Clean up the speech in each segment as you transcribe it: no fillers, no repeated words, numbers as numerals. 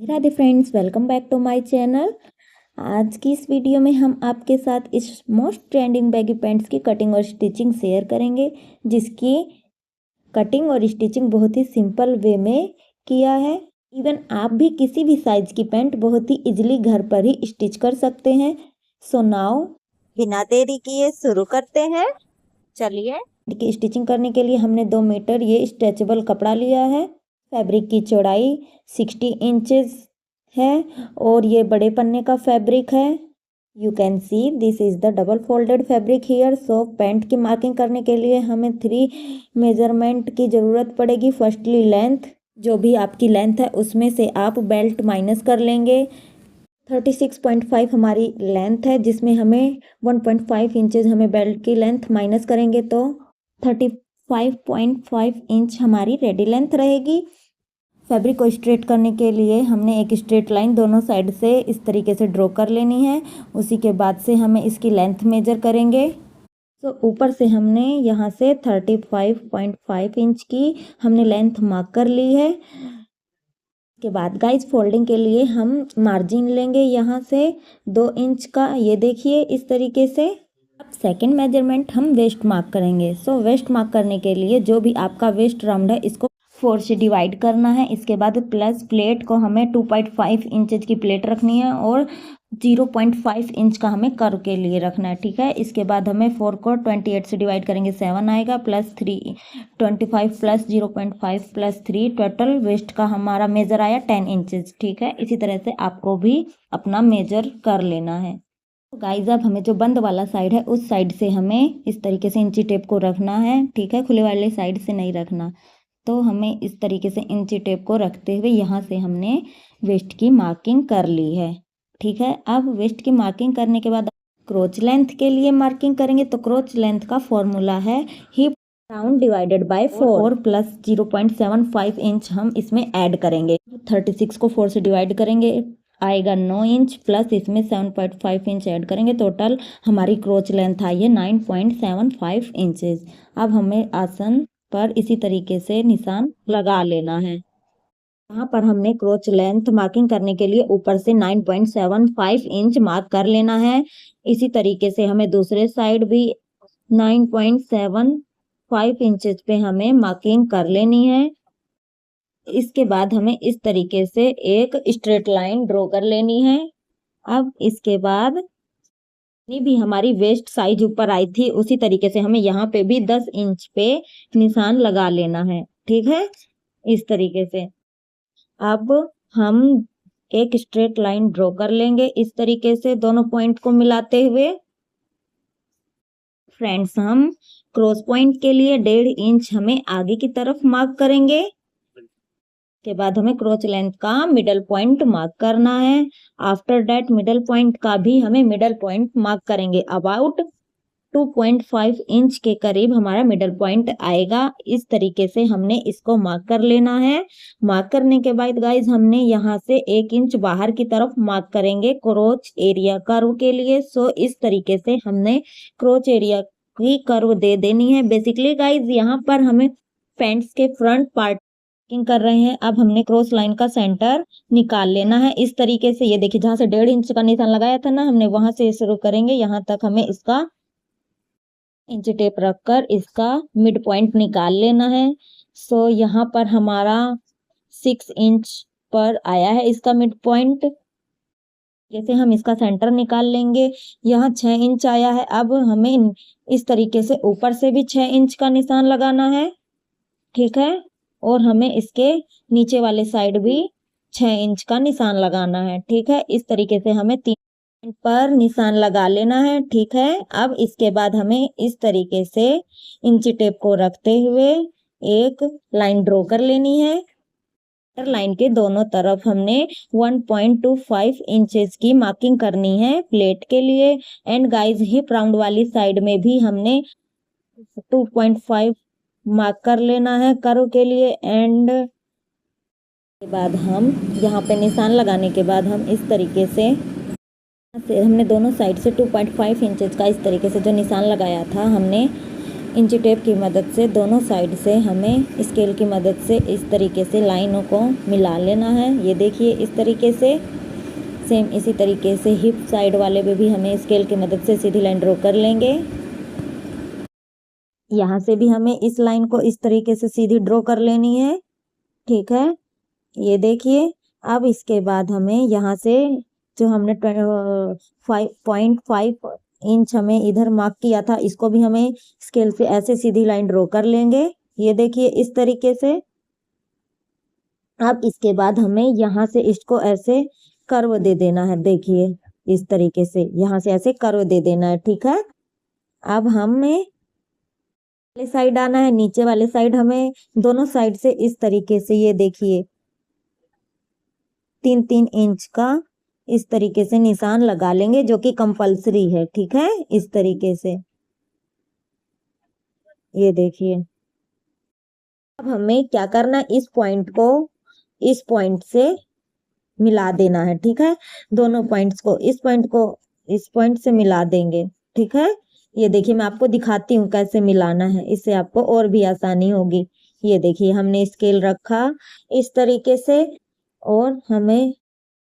Radhe friends, welcome back to my channel. आज की इस वीडियो में हम आपके साथ इस मोस्ट ट्रेंडिंग बैगी पैंट्स की कटिंग और स्टिचिंग शेयर करेंगे, जिसकी कटिंग और स्टिचिंग बहुत ही सिंपल वे में किया है। इवन आप भी किसी भी साइज की पैंट बहुत ही इजीली घर पर ही स्टिच कर सकते हैं। सो नाउ बिना देरी किए शुरू करते हैं। चलिए, की स्टिचिंग करने के लिए हमने 2 मीटर ये स्ट्रेचेबल कपड़ा लिया है। फैब्रिक की चौड़ाई 60 इंचेस है और ये बड़े पन्ने का फैब्रिक है। You can see this is the double folded fabric here. So pant की मार्किंग करने के लिए हमें 3 मेजरमेंट की ज़रूरत पड़ेगी। फर्स्टली लेंथ, जो भी आपकी लेंथ है उसमें से आप बेल्ट माइनस कर लेंगे। 36.5 हमारी लेंथ है, जिसमें हमें 1.5 इंचेस हमें बेल्ट की लेंथ माइनस करेंगे तो 35.5 इंच हमारी रेडी लेंथ रहेगी। फैब्रिक को स्ट्रेट करने के लिए हमने एक स्ट्रेट लाइन दोनों साइड से इस तरीके से ड्रॉ कर लेनी है। उसी के बाद से हमें इसकी लेंथ मेजर करेंगे। तो ऊपर से हमने यहाँ से 35.5 इंच की हमने लेंथ मार्क कर ली है। के बाद गाइस फोल्डिंग के लिए हम मार्जिन लेंगे यहाँ से 2 इंच का, ये देखिए इस तरीके से। अब सेकंड मेजरमेंट हम वेस्ट मार्क करेंगे। सो वेस्ट मार्क करने के लिए जो भी आपका वेस्ट राउंड है इसको 4 से डिवाइड करना है। इसके बाद प्लस प्लेट को हमें 2.5 इंचेस की प्लेट रखनी है और 0.5 इंच का हमें कर्व के लिए रखना है, ठीक है। इसके बाद हमें 4 को 28 से डिवाइड करेंगे, 7 आएगा, plus 3 25 plus 0.5 plus 3, total waist का हमारा मेजर आया 10 इंचेस, ठीक है। इसी तरह से आपको भी अपना मेजर कर लेना है। तो गाइस अब हमें जो बंद वाला साइड है उस साइड से हमें इस तरीके से इंची टेप को रखना है, ठीक है। खुले वाले साइड से नहीं रखना। तो हमें इस तरीके से इंची टेप को रखते हुए यहाँ से हमने वेस्ट की मार्किंग कर ली है, ठीक है। अब वेस्ट की मार्किंग करने के बाद क्रोच लेंथ के लिए मार्किंग करेंगे। तो क्रोच लेंथ का फॉर्मूला है hip round divided by 4 plus 0.75 inch हम इसमें ऐड करेंगे। 36 को 4 से डिवाइड करेंगे, आएगा 9 इंच, प्लस इसमें 7.5 इंच ऐड करेंगे। टोटल हमारी क्रोच लेंथ आई है 9.75 इंचेस। अब हमें आसन पर इसी तरीके से निशान लगा लेना है। यहाँ पर हमने क्रोच लेंथ मार्किंग करने के लिए ऊपर से 9.75 इंच मार्क कर लेना है। इसी तरीके से हमें दूसरे साइड भी 9.75 इंचेस पे हमें मार्किंग कर लेनी है। इसके बाद हमें इस तरीके से एक स्ट्रेट लाइन ड्रॉ कर लेनी है। अब इसके बाद भी हमारी वेस्ट साइज ऊपर आई थी उसी तरीके से हमें यहाँ पे भी 10 इंच पे निशान लगा लेना है, ठीक है, इस तरीके से। अब हम एक स्ट्रेट लाइन ड्रॉ कर लेंगे इस तरीके से दोनों पॉइंट को मिलाते हुए। फ्रेंड्स हम क्रॉस पॉइंट के लिए 1.5 इंच हमें आगे की तरफ मार्क करेंगे। के बाद हमें क्रोच लेंथ का मिडल पॉइंट मार्क करना है। आफ्टर दैट मिडल पॉइंट का भी हमें मिडल पॉइंट मार्क करेंगे। अबाउट 2.5 इंच के करीब हमारा मिडल पॉइंट आएगा। इस तरीके से हमने इसको मार्क कर लेना है। मार्क करने के बाद गाइज हमने यहाँ से 1 इंच बाहर की तरफ मार्क करेंगे क्रोच एरिया कर्व के लिए। सो इस तरीके से हमने क्रोच एरिया की कर्व दे देनी है। बेसिकली गाइज यहाँ पर हमें पैंट्स के फ्रंट पार्ट कर रहे हैं। अब हमने क्रॉस लाइन का सेंटर निकाल लेना है इस तरीके से। ये देखिए जहां से 1.5 इंच का निशान लगाया था ना हमने, वहां से शुरू करेंगे। यहाँ तक हमें इसका इंच टेप रखकर इसका मिड पॉइंट निकाल लेना है। सो यहाँ पर हमारा 6 इंच पर आया है इसका मिड पॉइंट। जैसे हम इसका सेंटर निकाल लेंगे, यहाँ 6 इंच आया है। अब हमें इस तरीके से ऊपर से भी 6 इंच का निशान लगाना है, ठीक है। और हमें इसके नीचे वाले साइड भी 6 इंच का निशान लगाना है, ठीक है। इस तरीके से हमें 3 पर निशान लगा लेना है, ठीक है। अब इसके बाद हमें इस तरीके से इंची टेप को रखते हुए एक लाइन ड्रॉ कर लेनी है। लाइन के दोनों तरफ हमने 1.25 इंचेस की मार्किंग करनी है प्लेट के लिए। एंड गाइज हिप राउंड वाली साइड में भी हमने 2.5 मार्क कर लेना है कर्व के लिए। एंड के बाद हम यहाँ पे निशान लगाने के बाद हम इस तरीके से हमने दोनों साइड से 2.5 इंचेस का इस तरीके से जो निशान लगाया था हमने इंची टेप की मदद से दोनों साइड से हमें स्केल की मदद से इस तरीके से लाइनों को मिला लेना है। ये देखिए इस तरीके से। सेम इसी तरीके से हिप साइड वाले पे भी हमें स्केल की मदद से सीधी लाइन ड्रॉ कर लेंगे। यहाँ से भी हमें इस लाइन को इस तरीके से सीधी ड्रॉ कर लेनी है, ठीक है। ये देखिए। अब इसके बाद हमें यहाँ से जो हमने 5.5 इंच हमें इधर मार्क किया था, इसको भी हमें स्केल से ऐसे सीधी लाइन ड्रॉ कर लेंगे। ये देखिए इस तरीके से। अब इसके बाद हमें यहाँ से इसको ऐसे कर्व दे देना है। देखिए इस तरीके से यहाँ से ऐसे कर्व दे देना है, ठीक है। अब हमें वाले साइड आना है, नीचे वाले साइड हमें दोनों साइड से इस तरीके से, ये देखिए 3-3 इंच का इस तरीके से निशान लगा लेंगे, जो कि कंपल्सरी है, ठीक है। इस तरीके से ये देखिए। अब हमें क्या करना है, इस पॉइंट को इस पॉइंट से मिला देना है, ठीक है। दोनों पॉइंट्स को इस पॉइंट से मिला देंगे, ठीक है। ये देखिए मैं आपको दिखाती हूँ कैसे मिलाना है, इससे आपको और भी आसानी होगी। ये देखिए हमने स्केल रखा इस तरीके से और हमें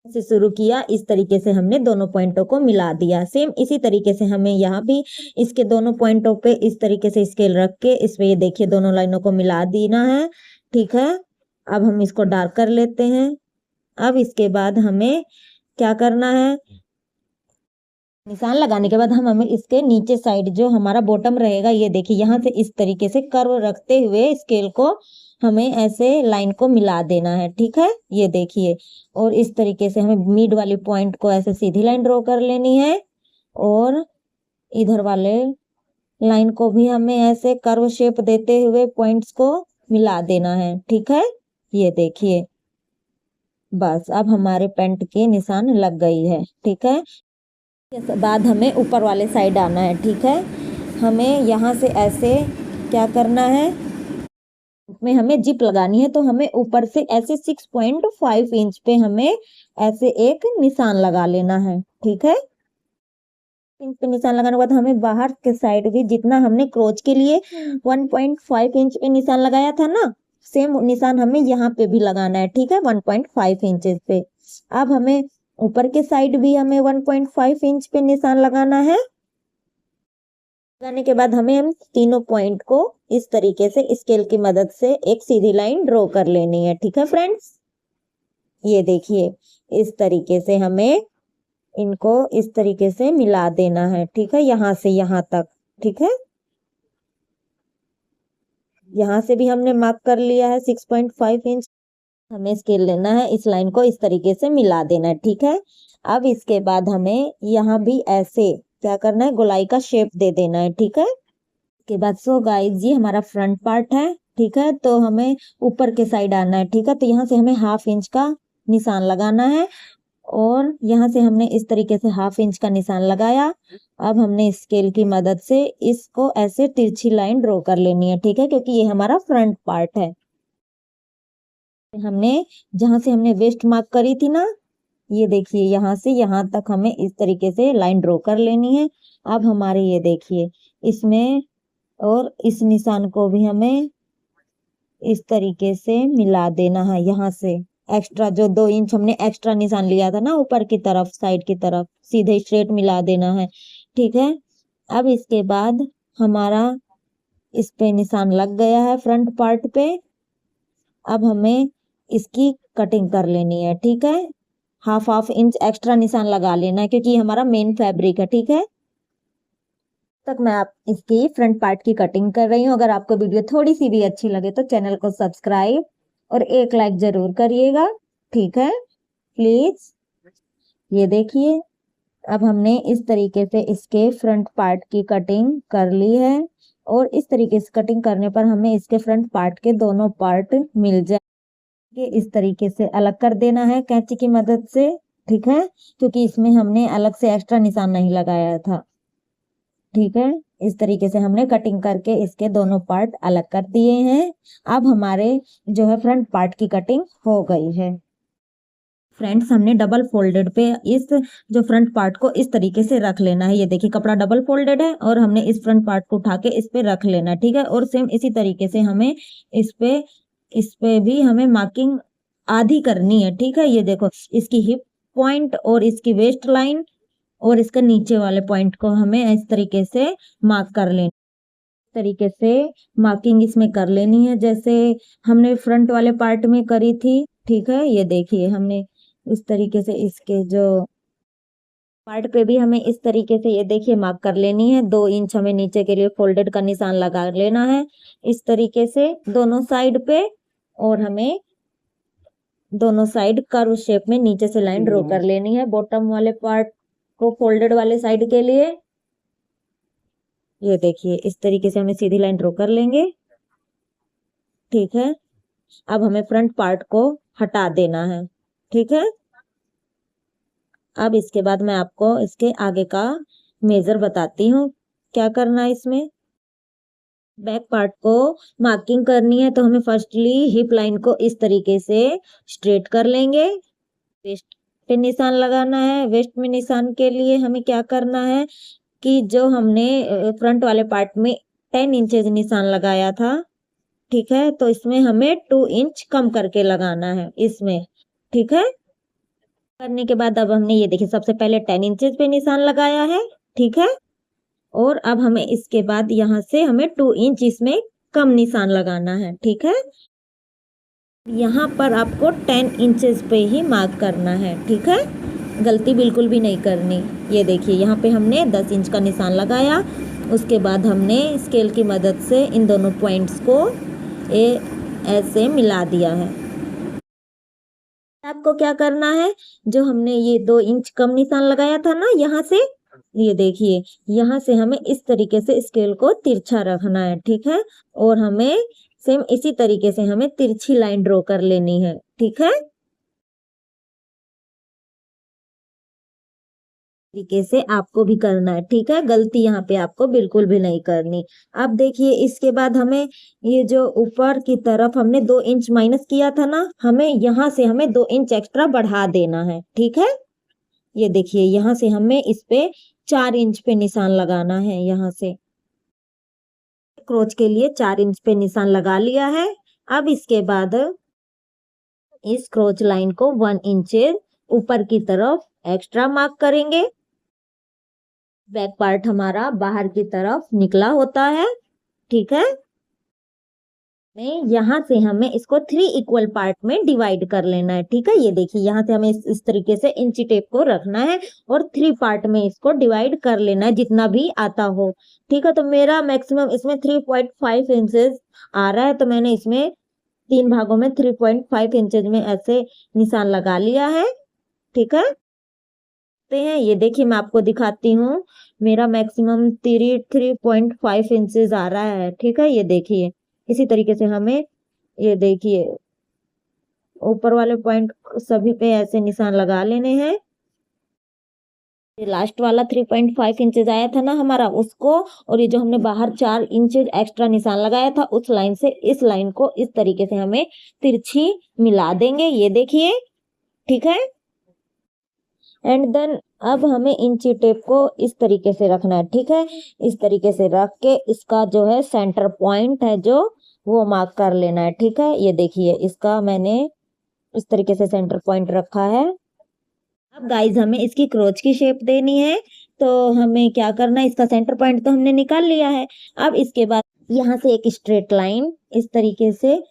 से शुरू किया, इस तरीके से हमने दोनों पॉइंटों को मिला दिया। सेम इसी तरीके से हमें यहाँ भी इसके दोनों पॉइंटों पे इस तरीके से स्केल रख के इस पे ये देखिए दोनों लाइनों को मिला देना है, ठीक है। अब हम इसको डार्क कर लेते हैं। अब इसके बाद हमें क्या करना है, निशान लगाने के बाद हमें इसके नीचे साइड जो हमारा बॉटम रहेगा, ये देखिए यहाँ से इस तरीके से कर्व रखते हुए स्केल को हमें ऐसे लाइन को मिला देना है, ठीक है। ये देखिए और इस तरीके से हमें मिड वाली पॉइंट को ऐसे सीधी लाइन ड्रॉ कर लेनी है और इधर वाले लाइन को भी हमें ऐसे कर्व शेप देते हुए पॉइंट्स को मिला देना है, ठीक है। ये देखिए बस अब हमारे पेंट के निशान लग गई है, ठीक है। इसके बाद हमें ऊपर वाले साइड आना है, ठीक है। हमें यहाँ से ऐसे क्या करना है, में हमें जिप लगानी है, तो हमें ऊपर से ऐसे 6.5 इंच पे हमें ऐसे एक निशान लगा लेना है, ठीक है। इंच पे निशान लगाने के बाद हमें बाहर के साइड भी जितना हमने क्रोच के लिए 1.5 इंच पे निशान लगाया था ना, सेम निशान हमें यहाँ पे भी लगाना है, ठीक है। 1.5 इंचेस पे। अब हमें ऊपर के साइड भी हमें 1.5 इंच पे निशान लगाना है। लगाने के बाद हम तीनों पॉइंट को इस तरीके से स्केल की मदद से एक सीधी लाइन ड्रॉ कर लेनी है, ठीक है फ्रेंड्स। ये देखिए इस तरीके से हमें इनको इस तरीके से मिला देना है, ठीक है, यहाँ से यहाँ तक, ठीक है। यहाँ से भी हमने मार्क कर लिया है 6.5 इंच। हमें स्केल लेना है, इस लाइन को इस तरीके से मिला देना है, ठीक है। अब इसके बाद हमें यहाँ भी ऐसे क्या करना है, गोलाई का शेप दे देना है, ठीक है। इसके बाद सो गाइस ये हमारा फ्रंट पार्ट है, ठीक है। तो हमें ऊपर के साइड आना है, ठीक है। तो यहाँ से हमें 1/2 इंच का निशान लगाना है और यहाँ से हमने इस तरीके से 1/2 इंच का निशान लगाया। अब हमने स्केल की मदद से इसको ऐसे तिरछी लाइन ड्रॉ कर लेनी है, ठीक है, क्योंकि ये हमारा फ्रंट पार्ट है। हमने जहां से हमने वेस्ट मार्क करी थी ना, ये देखिए यहाँ से यहाँ तक हमें इस तरीके से लाइन ड्रॉ कर लेनी है। अब हमारे ये देखिए इसमें और इस निशान को भी हमें इस तरीके से मिला देना है। यहाँ से एक्स्ट्रा जो 2 इंच हमने एक्स्ट्रा निशान लिया था ना ऊपर की तरफ, साइड की तरफ, सीधे स्ट्रेट मिला देना है, ठीक है। अब इसके बाद हमारा इस पे निशान लग गया है फ्रंट पार्ट पे। अब हमें इसकी कटिंग कर लेनी है, ठीक है। 1/2 इंच एक्स्ट्रा निशान लगा लेना है क्योंकि ये हमारा मेन फैब्रिक है, ठीक है। तक मैं आप इसकी फ्रंट पार्ट की कटिंग कर रही हूँ। अगर आपको वीडियो थोड़ी सी भी अच्छी लगे तो चैनल को सब्सक्राइब और एक लाइक जरूर करिएगा, ठीक है, प्लीज। ये देखिए अब हमने इस तरीके से इसके फ्रंट पार्ट की कटिंग कर ली है और इस तरीके से कटिंग करने पर हमें इसके फ्रंट पार्ट के दोनों पार्ट मिल जाएंगे। इस तरीके से अलग कर देना है कैंची की मदद से, ठीक है, क्योंकि इसमें हमने अलग से एक्स्ट्रा निशान नहीं लगाया था, ठीक है। इस तरीके से हमने कटिंग करके इसके दोनों पार्ट अलग कर दिए हैं। अब हमारे जो है फ्रंट पार्ट की कटिंग हो गई है। फ्रेंड्स हमने डबल फोल्डेड पे इस जो फ्रंट पार्ट को इस तरीके से रख लेना है। ये देखिए कपड़ा डबल फोल्डेड है और हमने इस फ्रंट पार्ट को उठा के इस पे रख लेना है, ठीक है। और सेम इसी तरीके से हमें इस पे भी हमें मार्किंग आधी करनी है, ठीक है। ये देखो इसकी हिप पॉइंट और इसकी वेस्ट लाइन और इसके नीचे वाले पॉइंट को हमें इस तरीके से मार्क कर लेना, तरीके से मार्किंग इसमें कर लेनी है जैसे हमने फ्रंट वाले पार्ट में करी थी, ठीक है। ये देखिए हमने इस तरीके से इसके जो पार्ट पे भी हमें इस तरीके से ये देखिए मार्क कर लेनी है। 2 इंच हमें नीचे के लिए फोल्डेड का निशान लगा लेना है इस तरीके से दोनों साइड पे, और हमें दोनों साइड कर्व शेप में नीचे से लाइन ड्रॉ कर लेनी है बॉटम वाले पार्ट को फोल्डेड वाले साइड के लिए। ये देखिए इस तरीके से हमें सीधी लाइन ड्रॉ कर लेंगे, ठीक है। अब हमें फ्रंट पार्ट को हटा देना है, ठीक है। अब इसके बाद मैं आपको इसके आगे का मेजर बताती हूँ क्या करना है इसमें। बैक पार्ट को मार्किंग करनी है तो हमें फर्स्टली हिप लाइन को इस तरीके से स्ट्रेट कर लेंगे। वेस्ट पे निशान लगाना है। वेस्ट में निशान के लिए हमें क्या करना है कि जो हमने फ्रंट वाले पार्ट में 10 इंचेस निशान लगाया था, ठीक है, तो इसमें हमें 2 इंच कम करके लगाना है इसमें, ठीक है। करने के बाद अब हमने ये देखिए सबसे पहले 10 इंचेस पे निशान लगाया है, ठीक है। और अब हमें इसके बाद यहाँ से हमें 2 इंच इसमें कम निशान लगाना है, ठीक है। यहाँ पर आपको 10 इंचेस पे ही मार्क करना है, ठीक है, गलती बिल्कुल भी नहीं करनी। ये देखिए यहाँ पे हमने 10 इंच का निशान लगाया, उसके बाद हमने स्केल की मदद से इन दोनों पॉइंट्स को ऐसे मिला दिया है। आपको क्या करना है, जो हमने ये 2 इंच कम निशान लगाया था ना यहाँ से, ये देखिए यहाँ से हमें इस तरीके से स्केल को तिरछा रखना है, ठीक है। और हमें सेम इसी तरीके से हमें तिरछी लाइन ड्रॉ कर लेनी है, ठीक है। तरीके से आपको भी करना है, ठीक है, गलती यहाँ पे आपको बिल्कुल भी नहीं करनी। अब देखिए इसके बाद हमें ये जो ऊपर की तरफ हमने 2 इंच माइनस किया था ना, हमें यहाँ से हमें 2 इंच एक्स्ट्रा बढ़ा देना है, ठीक है। ये देखिए यहाँ से हमें इस पे 4 इंच पे निशान लगाना है। यहाँ से क्रोच के लिए 4 इंच पे निशान लगा लिया है। अब इसके बाद इस क्रोच लाइन को 1 इंच ऊपर की तरफ एक्स्ट्रा मार्क करेंगे। बैक पार्ट हमारा बाहर की तरफ निकला होता है, ठीक है। यहाँ से हमें इसको 3 इक्वल पार्ट में डिवाइड कर लेना है, ठीक है। ये देखिए यहाँ से हमें इस तरीके से इंची टेप को रखना है और 3 पार्ट में इसको डिवाइड कर लेना है जितना भी आता हो, ठीक है। तो मेरा मैक्सिमम इसमें 3.5 इंचेस आ रहा है, तो मैंने इसमें 3 भागों में 3.5 इंचेस में ऐसे निशान लगा लिया है, ठीक है। हैं ये देखिए मैं आपको दिखाती हूँ, मेरा मैक्सिमम 3.5 इंचेस आ रहा है, ठीक है। ये देखिए इसी तरीके से हमें ये देखिए ऊपर वाले पॉइंट सभी पे ऐसे निशान लगा लेने हैं। लास्ट वाला 3.5 इंचेस आया था ना हमारा, उसको और ये जो हमने बाहर 4 इंचेस एक्स्ट्रा निशान लगाया था उस लाइन से इस लाइन को इस तरीके से हमें तिरछी मिला देंगे, ये देखिए, ठीक है। एंड देन अब हमें इंची टेप को इस तरीके से रखना है, ठीक है। इस तरीके से रख के इसका जो है सेंटर पॉइंट है जो वो मार्क कर लेना है, ठीक है। ये देखिए इसका मैंने इस तरीके से सेंटर पॉइंट रखा है। अब गाइज हमें इसकी क्रोच की शेप देनी है, तो हमें क्या करना है, इसका सेंटर पॉइंट तो हमने निकाल लिया है। अब इसके बाद यहाँ से एक स्ट्रेट लाइन इस तरीके से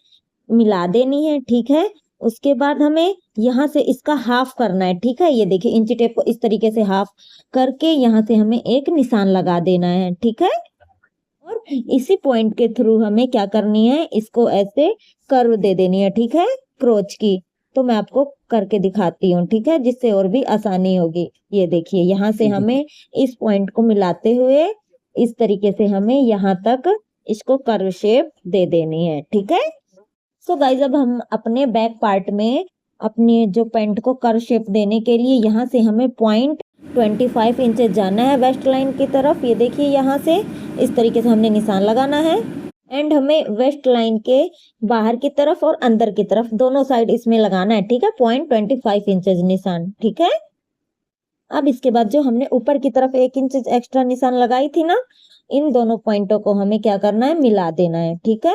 मिला देनी है, ठीक है। उसके बाद हमें यहाँ से इसका हाफ करना है, ठीक है। ये देखिए इंची टेप को इस तरीके से हाफ करके यहाँ से हमें एक निशान लगा देना है, ठीक है। और इसी पॉइंट के थ्रू हमें क्या करनी है, इसको ऐसे कर्व दे देनी है, ठीक है, क्रोच की। तो मैं आपको करके दिखाती हूँ, ठीक है, जिससे और भी आसानी होगी। ये देखिए यहाँ से हमें इस पॉइंट को मिलाते हुए इस तरीके से हमें यहाँ तक इसको कर्व शेप दे देनी है, ठीक है। सो गाइज अब हम अपने बैक पार्ट में अपने जो पैंट को कर्व शेप देने के लिए यहाँ से हमें 0.25 इंचेस जाना है वेस्ट लाइन की तरफ। ये देखिए यहाँ से इस तरीके से हमने निशान लगाना है। एंड हमें वेस्ट लाइन के बाहर की तरफ और अंदर की तरफ दोनों साइड इसमें लगाना है, ठीक है, 0.25 इंचेस निशान, ठीक है। अब इसके बाद जो हमने ऊपर की तरफ 1 इंच एक्स्ट्रा निशान लगाई थी ना, इन दोनों पॉइंटों को हमें क्या करना है, मिला देना है, ठीक है।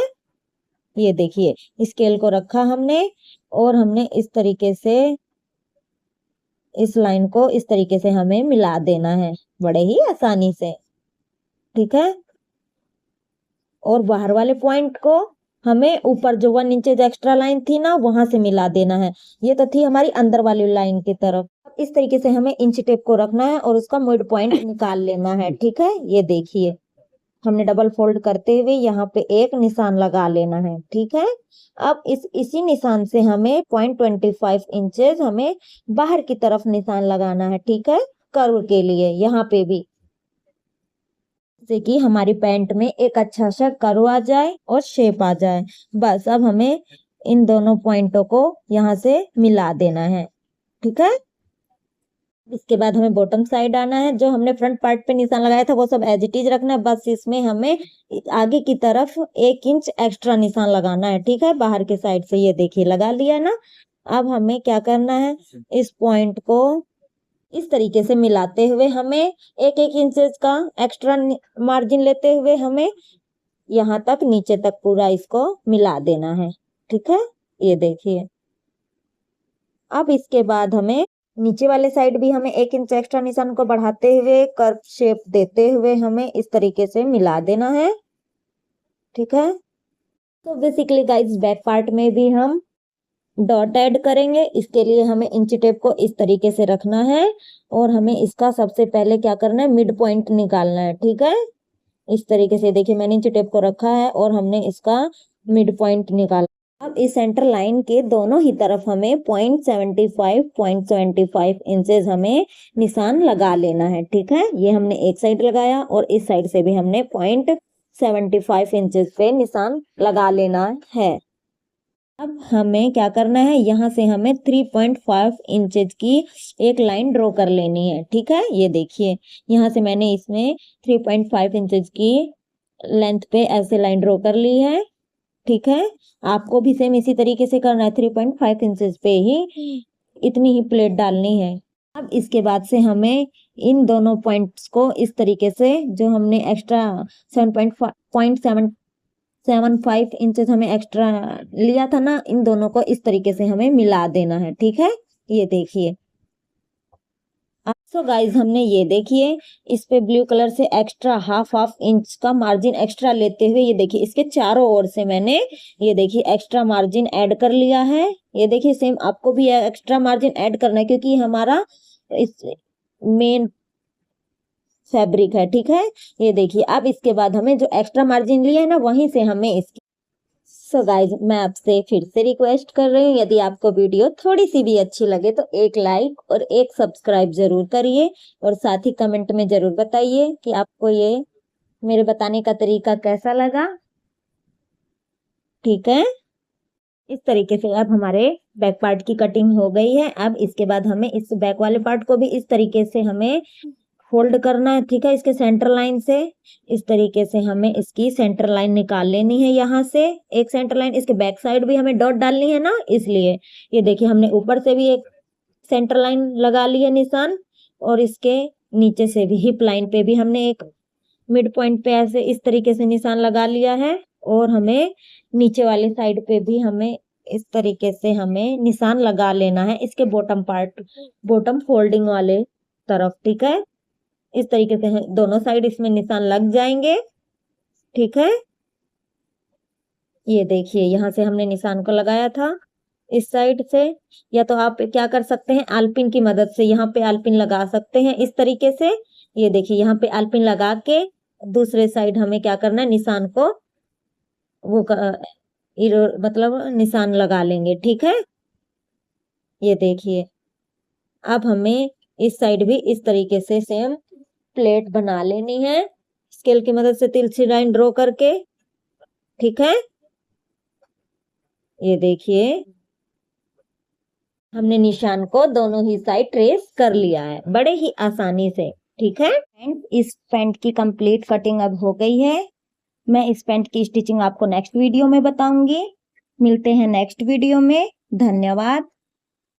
ये देखिए स्केल को रखा हमने और हमने इस तरीके से इस लाइन को इस तरीके से हमें मिला देना है, बड़े ही आसानी से, ठीक है। और बाहर वाले पॉइंट को हमें ऊपर जो 1 इंच एक्स्ट्रा लाइन थी ना, वहां से मिला देना है। ये तो थी हमारी अंदर वाली लाइन की तरफ। अब इस तरीके से हमें इंच टेप को रखना है और उसका मिड पॉइंट निकाल लेना है, ठीक है। ये देखिए हमने डबल फोल्ड करते हुए यहाँ पे एक निशान लगा लेना है, ठीक है। अब इसी निशान से हमें 0.25 इंचेस हमें बाहर की तरफ निशान लगाना है, ठीक है, कर्व के लिए यहाँ पे भी, जिससे कि हमारी पैंट में एक अच्छा सा कर्व आ जाए और शेप आ जाए। बस अब हमें इन दोनों पॉइंटों को यहाँ से मिला देना है, ठीक है। इसके बाद हमें बॉटम साइड आना है। जो हमने फ्रंट पार्ट पे निशान लगाया था वो सब एज इट इज रखना है, बस इसमें हमें आगे की तरफ 1 इंच एक्स्ट्रा निशान लगाना है, ठीक है, बाहर के साइड से। ये देखिए लगा लिया ना। अब हमें क्या करना है, इस पॉइंट को इस तरीके से मिलाते हुए हमें 1-1 इंचेस का एक्स्ट्रा मार्जिन लेते हुए हमें यहाँ तक नीचे तक पूरा इसको मिला देना है, ठीक है। ये देखिए अब इसके बाद हमें नीचे वाले साइड भी हमें 1 इंच एक्स्ट्रा निशान को बढ़ाते हुए कर्व शेप देते हुए हमें इस तरीके से मिला देना है, ठीक है। तो बेसिकली गाइस बैक पार्ट में भी हम डॉट ऐड करेंगे। इसके लिए हमें इंच टेप को इस तरीके से रखना है और हमें इसका सबसे पहले क्या करना है, मिड पॉइंट निकालना है, ठीक है। इस तरीके से देखिए मैंने इंच टेप को रखा है और हमने इसका मिड पॉइंट निकाला। अब इस सेंटर लाइन के दोनों ही तरफ हमें 0.75 हमें निशान लगा लेना है, ठीक है। ये हमने एक साइड लगाया और इस साइड से भी हमने 0.75 पे निशान लगा लेना है। अब हमें क्या करना है, यहाँ से हमें 3.5 इंचेस की एक लाइन ड्रॉ कर लेनी है, ठीक है। ये देखिए यहाँ से मैंने इसमें 3.5 इंचेस की लेंथ पे ऐसे लाइन ड्रॉ कर ली है, ठीक है। आपको भी सेम इसी तरीके से करना है, 3.5 इंचेस पे ही इतनी ही प्लेट डालनी है। अब इसके बाद से हमें इन दोनों पॉइंट्स को इस तरीके से जो हमने एक्स्ट्रा 7.75 इंचेस हमें एक्स्ट्रा लिया था ना, इन दोनों को इस तरीके से हमें मिला देना है, ठीक है। ये देखिए सो गाइज हमने ये देखिए इस पे ब्लू कलर से एक्स्ट्रा हाफ इंच का मार्जिन एक्स्ट्रा लेते हुए ये देखिए इसके चारों ओर से मैंने ये देखिए एक्स्ट्रा मार्जिन ऐड कर लिया है। ये देखिए सेम आपको भी एक्स्ट्रा मार्जिन ऐड करना है क्योंकि हमारा इस मेन फैब्रिक है, ठीक है। ये देखिए अब इसके बाद हमें जो एक्स्ट्रा मार्जिन लिया है ना, वहीं से हमें इसकी सो गाइज मैं आपसे फिर से रिक्वेस्ट कर रही हूँ, यदि आपको वीडियो थोड़ी सी भी अच्छी लगे तो एक लाइक और एक सब्सक्राइब जरूर करिए और साथ ही कमेंट में जरूर बताइए कि आपको ये मेरे बताने का तरीका कैसा लगा, ठीक है। इस तरीके से अब हमारे बैक पार्ट की कटिंग हो गई है। अब इसके बाद हमें इस बैक वाले पार्ट को भी इस तरीके से हमें फोल्ड करना है, ठीक है। इसके सेंटर लाइन से इस तरीके से हमें इसकी सेंटर लाइन निकाल लेनी है। यहाँ से एक सेंटर लाइन, इसके बैक साइड भी हमें डॉट डालनी है ना, इसलिए ये देखिए हमने ऊपर से भी एक सेंटर लाइन लगा ली है निशान और इसके नीचे से भी हिप लाइन पे भी हमने एक मिड पॉइंट पे ऐसे इस तरीके से निशान लगा लिया है और हमें नीचे वाली साइड पे भी हमें इस तरीके से हमें निशान लगा लेना है इसके बॉटम पार्ट, बॉटम फोल्डिंग वाले तरफ, ठीक है। इस तरीके से दोनों साइड इसमें निशान लग जाएंगे, ठीक है। ये देखिए यहाँ से हमने निशान को लगाया था इस साइड से, या तो आप क्या कर सकते हैं आलपिन की मदद से यहाँ पे आलपिन लगा सकते हैं इस तरीके से। ये देखिए यहाँ पे आलपिन लगा के दूसरे साइड हमें क्या करना है, निशान को वो मतलब निशान लगा लेंगे, ठीक है। ये देखिए अब हमें इस साइड भी इस तरीके से सेम प्लेट बना लेनी है स्केल की मदद से तिरछी लाइन ड्रॉ करके, ठीक है। ये देखिए हमने निशान को दोनों ही साइड ट्रेस कर लिया है बड़े ही आसानी से, ठीक है। एंड इस पैंट की कंप्लीट कटिंग अब हो गई है। मैं इस पैंट की स्टिचिंग आपको नेक्स्ट वीडियो में बताऊंगी। मिलते हैं नेक्स्ट वीडियो में। धन्यवाद।